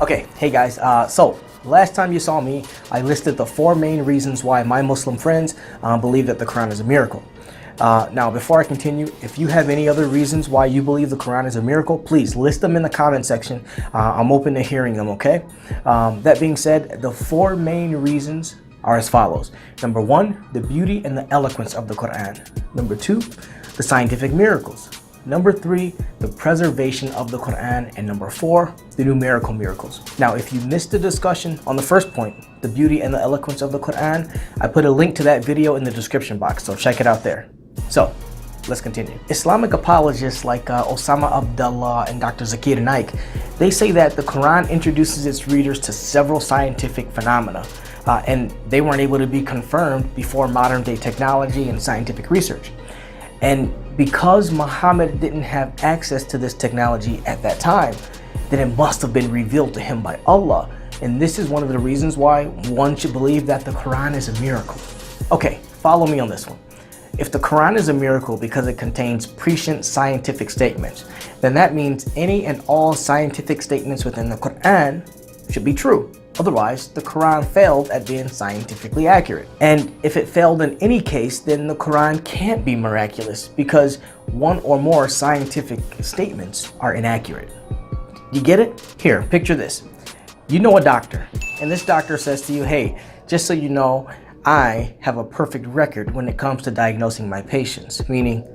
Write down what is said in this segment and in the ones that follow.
Okay, hey guys, so last time you saw me, I listed the 4 main reasons why my Muslim friends believe that the Quran is a miracle. Now, before I continue, if you have any other reasons why you believe the Quran is a miracle, please list them in the comment section. I'm open to hearing them, okay? That being said, the 4 main reasons are as follows. Number 1, the beauty and the eloquence of the Quran. Number 2, the scientific miracles. Number 3, the preservation of the Quran. And number 4, the numerical miracles. Now, if you missed the discussion on the first point, the beauty and the eloquence of the Quran, I put a link to that video in the description box, so check it out there. So, let's continue. Islamic apologists like Osama Abdullah and Dr. Zakir Naik, they say that the Quran introduces its readers to several scientific phenomena, and they weren't able to be confirmed before modern day technology and scientific research. And because Muhammad didn't have access to this technology at that time, then it must have been revealed to him by Allah. And this is one of the reasons why one should believe that the Quran is a miracle. Okay, follow me on this one. If the Quran is a miracle because it contains prescient scientific statements, then that means any and all scientific statements within the Quran should be true. Otherwise, the Quran failed at being scientifically accurate. And if it failed in any case, then the Quran can't be miraculous because one or more scientific statements are inaccurate. You get it? Here, picture this. You know a doctor, and this doctor says to you, hey, just so you know, I have a perfect record when it comes to diagnosing my patients, meaning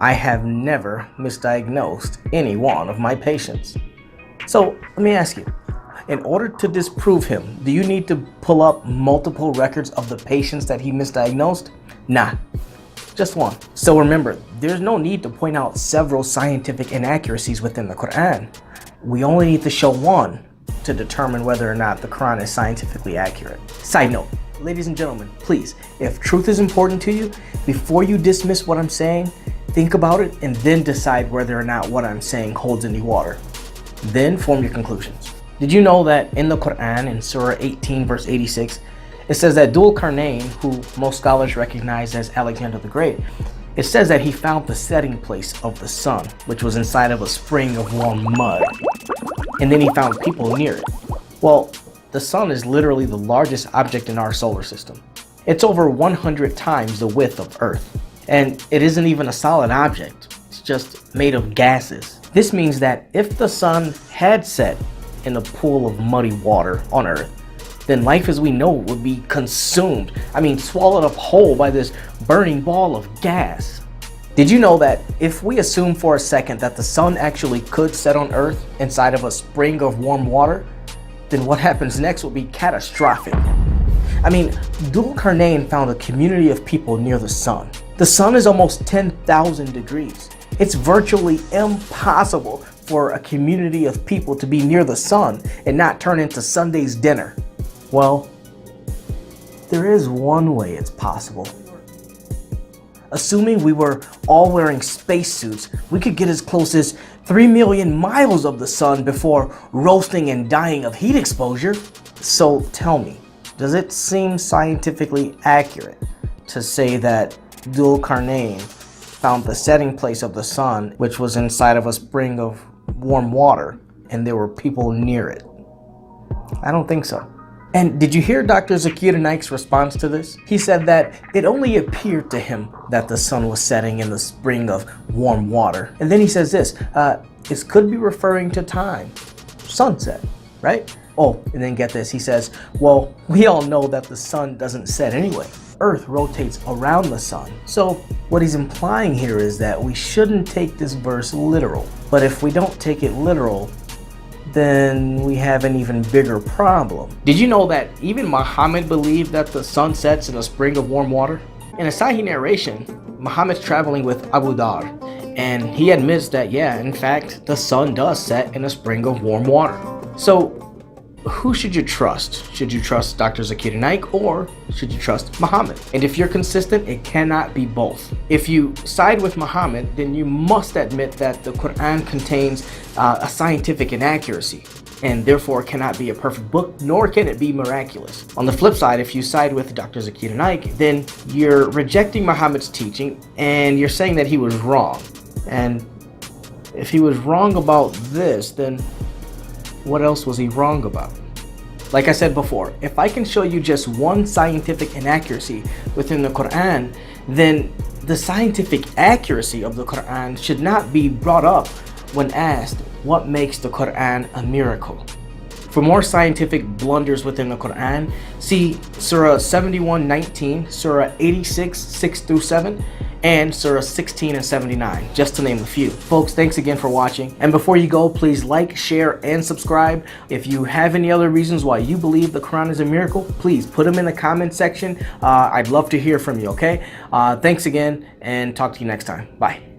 I have never misdiagnosed any one of my patients. So let me ask you, in order to disprove him, do you need to pull up multiple records of the patients that he misdiagnosed? Nah, just one. So remember, there's no need to point out several scientific inaccuracies within the Quran. We only need to show one to determine whether or not the Quran is scientifically accurate. Side note, ladies and gentlemen, please, if truth is important to you, before you dismiss what I'm saying, think about it and then decide whether or not what I'm saying holds any water. Then form your conclusions. Did you know that in the Quran, in Surah 18, verse 86, it says that Dhul Qarnayn, who most scholars recognize as Alexander the Great, it says that he found the setting place of the sun, which was inside of a spring of warm mud. And then he found people near it. Well, the sun is literally the largest object in our solar system. It's over 100 times the width of Earth. And it isn't even a solid object. It's just made of gases. This means that if the sun had set in a pool of muddy water on Earth, then life as we know it would be consumed. Swallowed up whole by this burning ball of gas. Did you know that if we assume for a second that the sun actually could set on Earth inside of a spring of warm water, then what happens next would be catastrophic. Dhul Qarnayn found a community of people near the sun. The sun is almost 10,000 degrees. It's virtually impossible for a community of people to be near the sun and not turn into Sunday's dinner. Well, there is one way it's possible. Assuming we were all wearing spacesuits, we could get as close as 3 million miles of the sun before roasting and dying of heat exposure. So tell me, does it seem scientifically accurate to say that Dhul Qarnayn found the setting place of the sun, which was inside of a spring of warm water, and there were people near it? I don't think so. And did you hear Dr. Zakir Naik's response to this? He said that it only appeared to him that the sun was setting in the spring of warm water. And then he says this, it could be referring to time, sunset, right? Oh, and then get this, he says, well, we all know that the sun doesn't set anyway. Earth rotates around the sun. So what he's implying here is that we shouldn't take this verse literal. But if we don't take it literal, then we have an even bigger problem. Did you know that even Muhammad believed that the sun sets in a spring of warm water? In a Sahih narration, Muhammad's traveling with Abu Dhar, and he admits that, yeah, in fact, the sun does set in a spring of warm water. So who should you trust? Should you trust Dr. Zakir Naik or should you trust Muhammad? And if you're consistent, it cannot be both. If you side with Muhammad, then you must admit that the Quran contains a scientific inaccuracy and therefore cannot be a perfect book, nor can it be miraculous. On the flip side, if you side with Dr. Zakir Naik, then you're rejecting Muhammad's teaching and you're saying that he was wrong. And if he was wrong about this, then what else was he wrong about? Like I said before, if I can show you just one scientific inaccuracy within the Quran, then the scientific accuracy of the Quran should not be brought up when asked what makes the Quran a miracle. For more scientific blunders within the Quran, see Surah 71:19, Surah 86, 6 through 7, and Surah 16 and 79, just to name a few. Folks, thanks again for watching. And before you go, please like, share, and subscribe. If you have any other reasons why you believe the Quran is a miracle, please put them in the comment section. I'd love to hear from you, okay? Thanks again, and talk to you next time. Bye.